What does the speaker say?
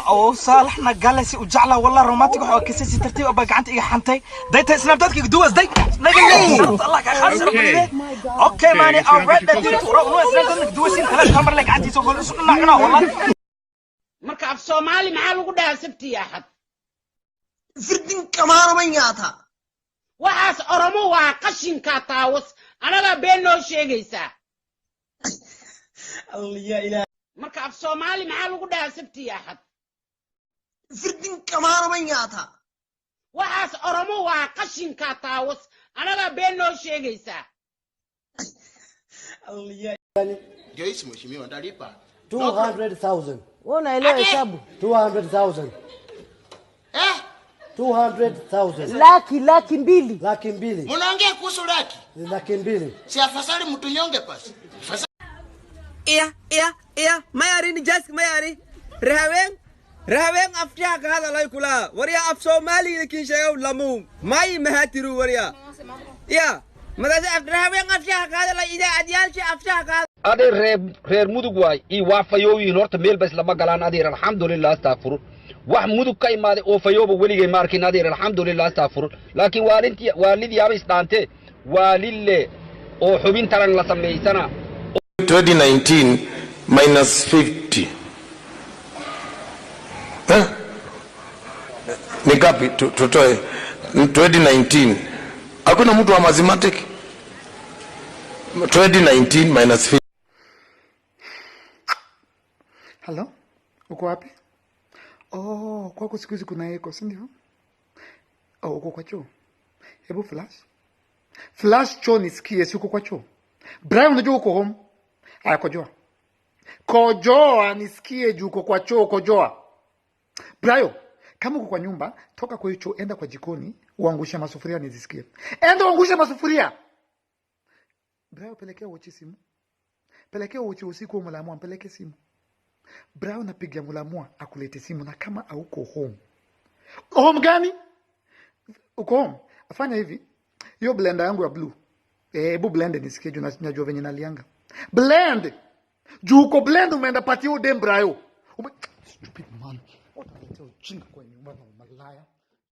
او صالحنا جالسي وجعله والله رومانتيك وحو كسيسي ترتيب ابا قعنت ايغا حنتي دايتا سنابداتك دوز داي الله كخسر اوكي ماني اوريد ذات ورو سنابداتك دوسين ثلاث كامر لك عندي سو قول اسمع عنا والله marka af Soomaali maxaa lagu dhahaa sabti axad firdin kamaana ma yaata waxaas oromo waa qashinka taawus anaga been noo sheegaysa Allah ya ilaahay marka af Soomaali maxaa lagu dhahaa sabti axad firdin kamaana ma yaata waxaas oromo waa qashinka taawus anaga been noo sheegaysa Allah ya Joyce mheshimiwa ndalipa 200,000. Unaelewa hesabu? 200,000. 200,000. Laki mbili. Laki mbili. Munaongea kuhusu laki? Laki mbili. Si afasali mtu nyonge pasi. Iya, mayari ni jask mayari. Rahaweng afya ka hada lay kula. Wariya af Somali ki sheegaw lamu. May mahatiru wariya. Iya, madasa af rahaweng afya ka hada lay ida adyal shi afya ka ade reer mudug waay ii waafayowiin horta meel bas lama galaan adeer alxamdulillah astaghfir wax mudug ka imaade oo fayooba weligay markin adeer alxamdulillah astaghfir laakiin waalidii aba isdaante waalille oo xubin taran la sameeysana 2019 minus 50 ni gapi tutoe 2019 hakuna mtu wa mathematics 2019 minus 50. Hello? Uko wapi? Oh, kwako siku hizi kuna echo, si ndio? Oh, uko kwa choo. Hebu flash. Flash choo nisikie, si uko kwa choo. Brian unajua uko home? Haya kojoa. Kojoa nisikie juu uko kwa choo, kojoa. Brian, kama uko kwa nyumba, toka kwa hiyo choo, enda kwa jikoni, uangushe masufuria nizisikie. Enda uangushe masufuria. Brian, pelekea uochi simu. Pelekea uochi usiku mulamua, mpeleke simu. Brian napigia mulamua akulete simu na kama hauko home. Home gani? Uko home? Afanya hivi. Hiyo blender yangu ya blue. Hebu blend nisikie juu najua venye nalianga. Blend. Juu uko blend umeenda pati udem Brian. Stupid man. What are you doing? Chinga kwa nyumba na malaya.